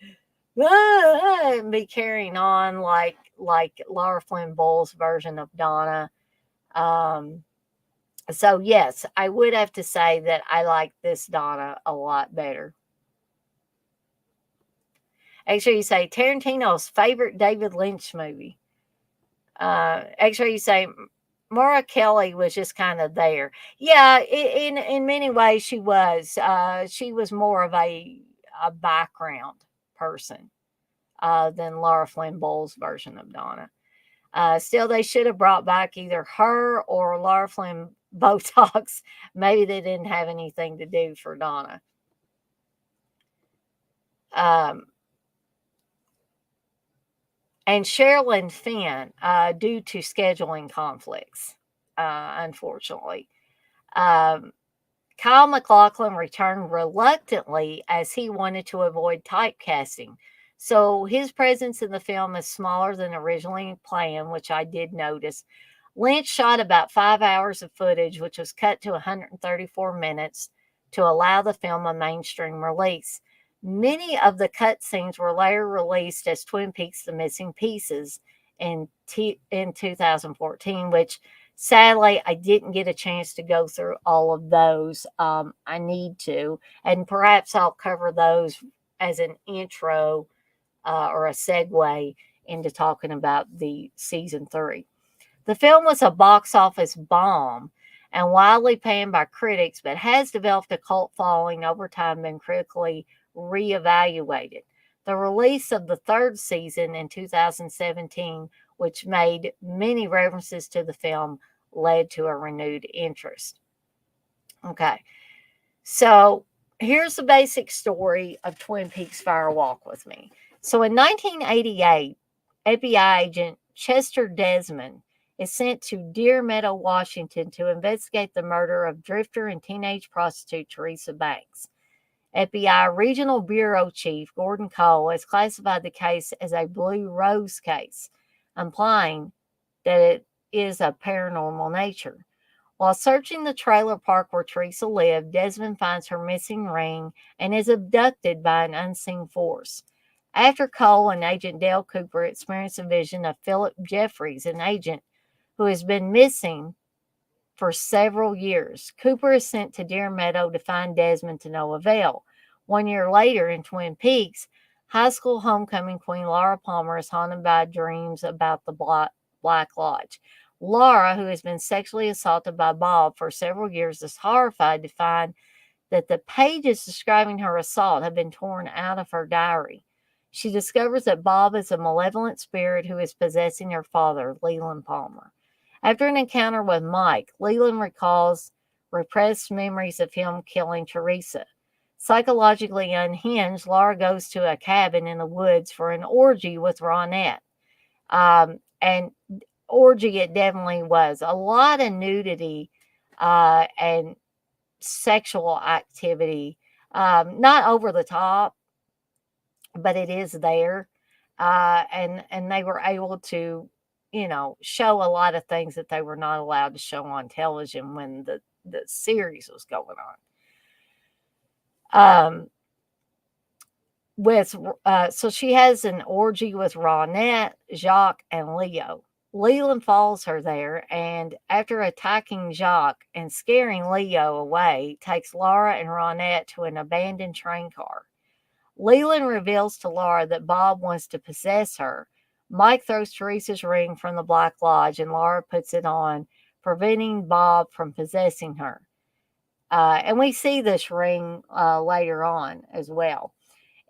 S1: and be carrying on like Laura Flynn Bowles' version of Donna. Um, so yes, I would have to say that I like this Donna a lot better. Actually, you say Tarantino's favorite David Lynch movie. Actually, you say Maura Kelly was just kind of there. Yeah, in many ways she was. She was more of a background person than Laura Flynn Bowles' version of Donna. Still, they should have brought back either her or Laura Flynn Botox. Maybe they didn't have anything to do for Donna. Um, and Sherilyn Fenn, due to scheduling conflicts, unfortunately. Um, Kyle MacLachlan returned reluctantly as he wanted to avoid typecasting. So his presence in the film is smaller than originally planned, which I did notice. Lynch shot about 5 hours of footage, which was cut to 134 minutes to allow the film a mainstream release. Many of the cut scenes were later released as Twin Peaks: The Missing Pieces in 2014, which sadly I didn't get a chance to go through all of those. I need to, and perhaps I'll cover those as an intro or a segue into talking about the season 3. The film was a box office bomb and widely panned by critics, but has developed a cult following over time, been critically reevaluated. The release of the third season in 2017, which made many references to the film, led to a renewed interest. Okay, so here's the basic story of Twin Peaks Fire Walk with Me. So in 1988, FBI agent Chester Desmond is sent to Deer Meadow, Washington to investigate the murder of drifter and teenage prostitute Teresa Banks. FBI Regional Bureau Chief Gordon Cole has classified the case as a Blue Rose case, implying that it is of paranormal nature. While searching the trailer park where Teresa lived, Desmond finds her missing ring and is abducted by an unseen force. After Cole and Agent Dale Cooper experience a vision of Philip Jeffries, an agent who has been missing for several years, Cooper is sent to Deer Meadow to find Desmond to no avail. 1 year later, in Twin Peaks, high school homecoming queen Laura Palmer is haunted by dreams about the Black Lodge. Laura, who has been sexually assaulted by Bob for several years, is horrified to find that the pages describing her assault have been torn out of her diary. She discovers that Bob is a malevolent spirit who is possessing her father, Leland Palmer. After an encounter with Mike, Leland recalls repressed memories of him killing Teresa. Psychologically unhinged, Laura goes to a cabin in the woods for an orgy with Ronette. And orgy it definitely was. A lot of nudity and sexual activity. Not over the top, but it is there. And they were able to, show a lot of things that they were not allowed to show on television when the series was going on. So she has an orgy with Ronette, Jacques, and Leo. Leland follows her there, and after attacking Jacques and scaring Leo away, takes Laura and Ronette to an abandoned train car. Leland reveals to Laura that Bob wants to possess her. Mike throws Teresa's ring from the Black Lodge, and Laura puts it on, preventing Bob from possessing her. And we see this ring later on as well.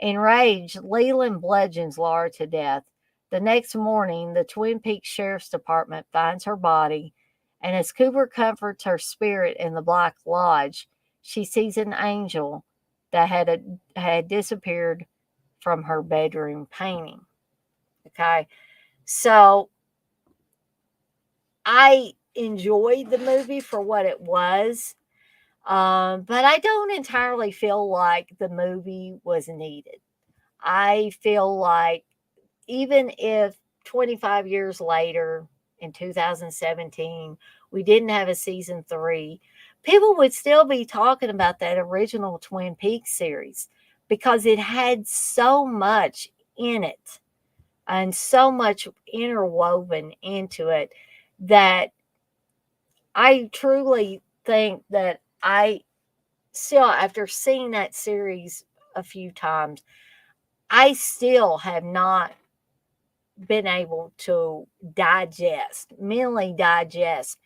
S1: Enraged, Leland bludgeons Laura to death. The next morning, the Twin Peaks Sheriff's Department finds her body, and as Cooper comforts her spirit in the Black Lodge, she sees an angel that had disappeared from her bedroom painting. Okay, so I enjoyed the movie for what it was, but I don't entirely feel like the movie was needed. I feel like even if 25 years later, in 2017, we didn't have a season 3, people would still be talking about that original Twin Peaks series because it had so much in it and so much interwoven into it that I truly think that I still, after seeing that series a few times, I still have not been able to mentally digest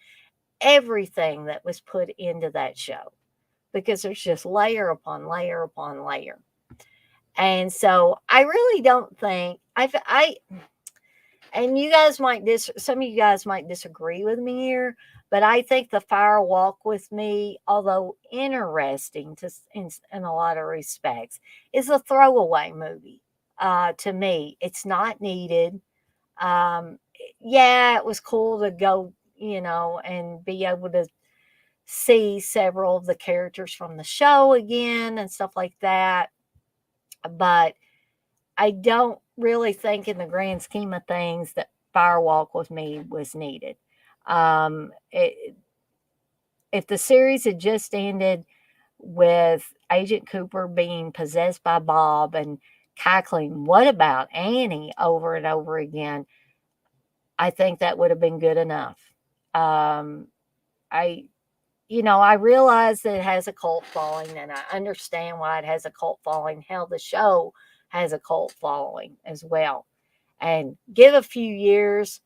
S1: everything that was put into that show because there's just layer upon layer upon layer. And so I really don't think and you guys might some of you guys might disagree with me here, but I think the Fire Walk with Me, although interesting in a lot of respects, is a throwaway movie. To me, it's not needed. Um, yeah, it was cool to go, and be able to see several of the characters from the show again and stuff like that. But I don't really think, in the grand scheme of things, that Firewalk with Me was needed. If the series had just ended with Agent Cooper being possessed by Bob and cackling, "What about Annie?" over and over again, I think that would have been good enough. Um, I I realize that it has a cult following, and I understand why it has a cult following. Hell, the show has a cult following as well. And give a few years,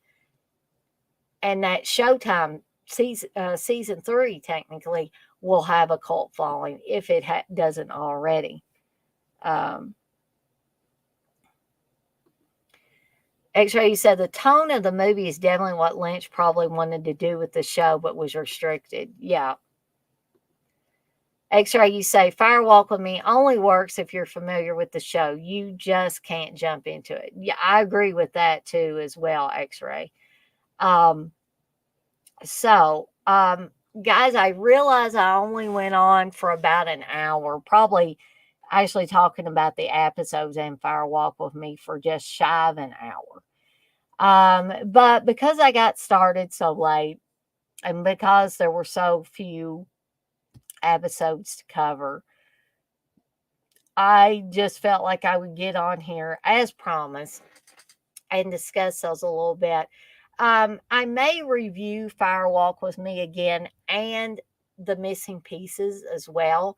S1: and that Showtime season 3 technically will have a cult following if it doesn't already. Um, X-Ray, you said the tone of the movie is definitely what Lynch probably wanted to do with the show, but was restricted. Yeah. X-Ray, you say Firewalk with Me only works if you're familiar with the show. You just can't jump into it. Yeah, I agree with that too as well, X-Ray. Um, so, guys, I realize I only went on for about an hour, probably actually talking about the episodes and Firewalk with Me for just shy of an hour. But because I got started so late and because there were so few episodes to cover, I just felt like I would get on here as promised and discuss those a little bit. I may review Firewalk with Me again and the missing pieces as well,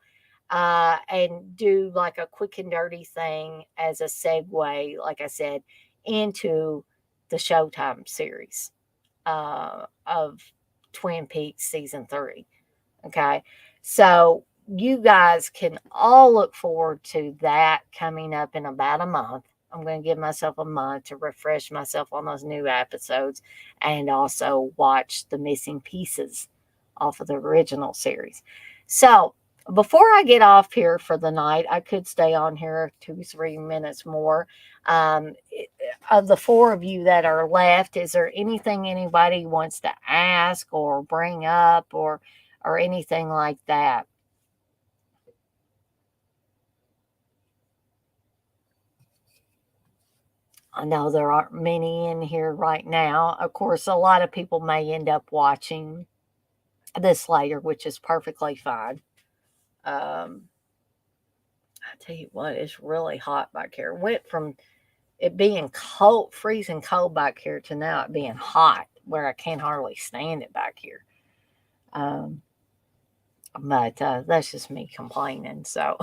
S1: and do like a quick and dirty thing as a segue, like I said, into the Showtime series of Twin Peaks season 3. Okay. So you guys can all look forward to that coming up in about a month. I'm going to give myself a month to refresh myself on those new episodes and also watch the missing pieces off of the original series. So before I get off here for the night, I could stay on here 2-3 minutes more. Um, of the four of you that are left, is there anything anybody wants to ask or bring up or anything like that? I know there aren't many in here right now. Of course, a lot of people may end up watching this later, which is perfectly fine. Um, I tell you what, it's really hot back here. Went from it being cold, freezing cold back here, to now it being hot where I can't hardly stand it back here. Um, but that's just me complaining. So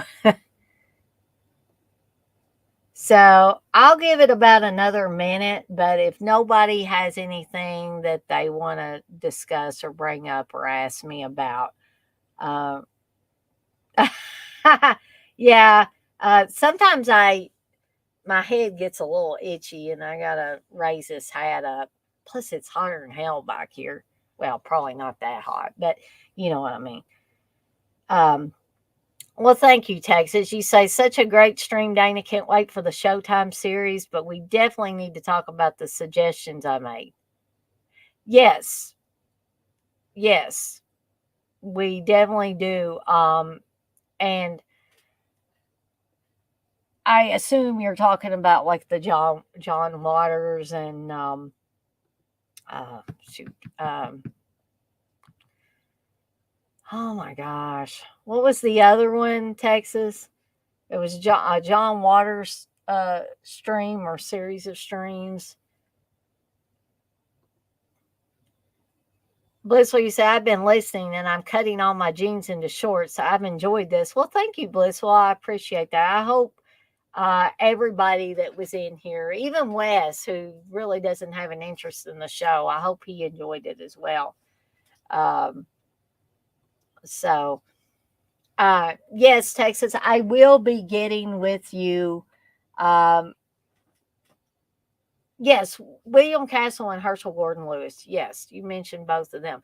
S1: I'll give it about another minute, but if nobody has anything that they want to discuss or bring up or ask me about, uh, yeah, sometimes my head gets a little itchy and I gotta raise this hat up. Plus, it's hotter than hell back here. Well, probably not that hot, but you know what I mean. Um, Well, thank you, Texas. You say such a great stream, Dana. Can't wait for the Showtime series, but we definitely need to talk about the suggestions I made. Yes, yes, we definitely do. And I assume you're talking about like the John Waters and shoot, um, oh my gosh, what was the other one, Texas? It was John Waters. stream or series of streams. Blissful, you say, I've been listening and I'm cutting all my jeans into shorts. So I've enjoyed this. Well, thank you, Blissful. I appreciate that. I hope everybody that was in here, even Wes, who really doesn't have an interest in the show, I hope he enjoyed it as well. Um, so, yes, Texas, I will be getting with you. Um, yes, William Castle and Herschel Gordon Lewis. Yes, you mentioned both of them.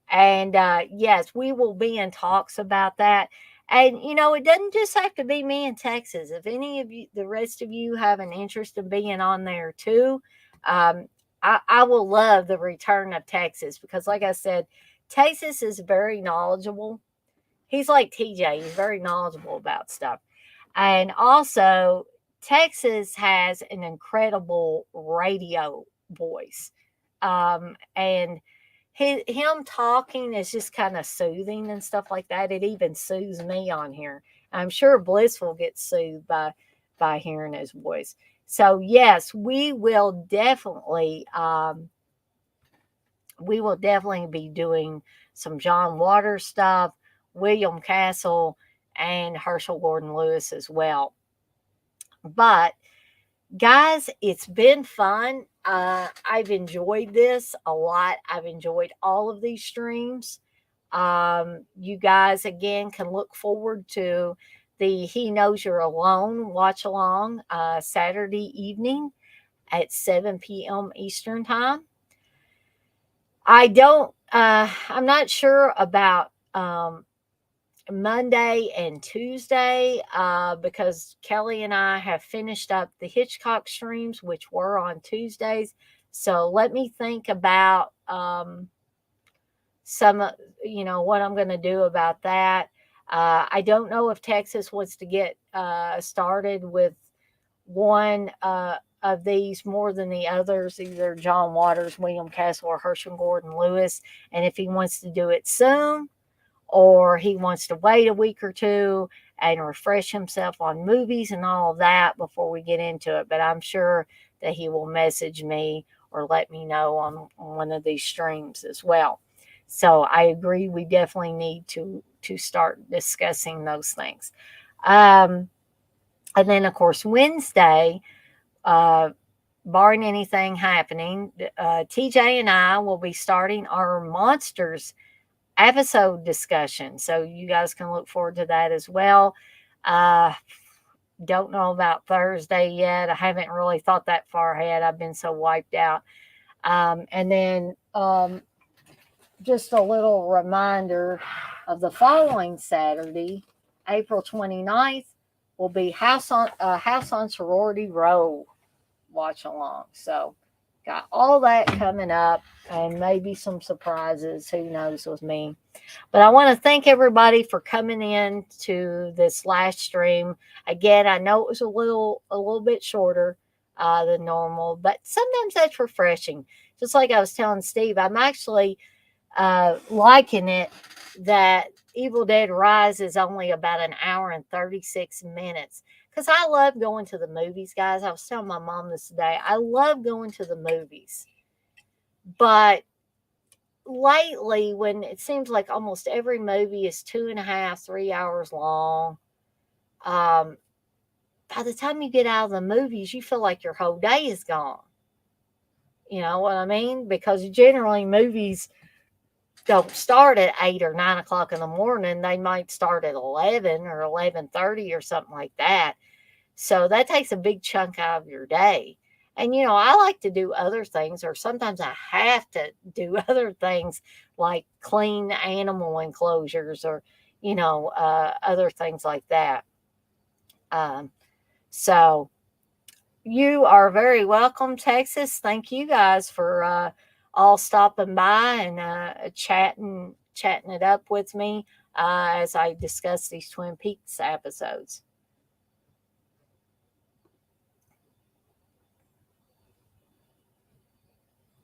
S1: And yes, we will be in talks about that. And, it doesn't just have to be me in Texas. If any of you, the rest of you, have an interest in being on there too, um, I will love the return of Texas because, like I said, Texas is very knowledgeable. He's like TJ, he's very knowledgeable about stuff. And also, Texas has an incredible radio voice. And him talking is just kind of soothing and stuff like that. It even soothes me on here. I'm sure Blissful gets soothed by hearing his voice. So yes, we will definitely be doing some John Waters stuff, William Castle, and Herschel Gordon Lewis as well. But guys, it's been fun. I've enjoyed this a lot. I've enjoyed all of these streams. You guys, again, can look forward to the He Knows You're Alone watch along Saturday evening at 7 p.m. Eastern Time. I'm not sure about Monday and Tuesday because Kelly and I have finished up the Hitchcock streams, which were on Tuesdays. So let me think about what I'm going to do about that. I don't know if Texas wants to get started with one of these more than the others, either John Waters, William Castle, or Herschel Gordon Lewis, and if he wants to do it soon or he wants to wait a week or two and refresh himself on movies and all of that before we get into it. But I'm sure that he will message me or let me know on one of these streams as well. So I agree, we definitely need to start discussing those things. And then, of course, Wednesday, barring anything happening, TJ and I will be starting our Monsters episode discussion. So you guys can look forward to that as well. Don't know about Thursday yet. I haven't really thought that far ahead. I've been so wiped out. And then just a little reminder of the following Saturday, April 29th, will be House on Sorority Row watch along. So got all that coming up and maybe some surprises. Who knows with me. But I want to thank everybody for coming in to this last stream. Again, I know it was a little bit shorter than normal, but sometimes that's refreshing. Just like I was telling Steve, I'm actually liking it that Evil Dead Rise is only about an hour and 36 minutes. Because I love going to the movies, guys. I was telling my mom this today. I love going to the movies. But lately, when it seems like almost every movie is 2.5, 3 hours long, by the time you get out of the movies, you feel like your whole day is gone. You know what I mean? Because generally movies don't start at 8 or 9 o'clock in the morning. They might start at 11 or 11:30 or something like that. So that takes a big chunk out of your day. And, I like to do other things, or sometimes I have to do other things like clean animal enclosures or, other things like that. So you are very welcome, Texas. Thank you guys for all stopping by and chatting it up with me as I discuss these Twin Peaks episodes.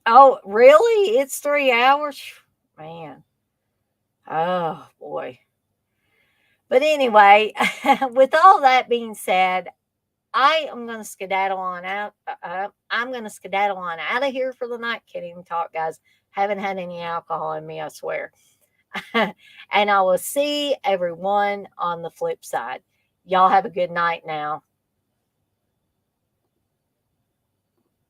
S1: Oh, really? It's 3 hours? Man. Oh, boy. But anyway, with all that being said, I am going to skedaddle on out. I'm going to skedaddle on out of here for the night. Can't even talk, guys. Haven't had any alcohol in me, I swear. And I will see everyone on the flip side. Y'all have a good night now.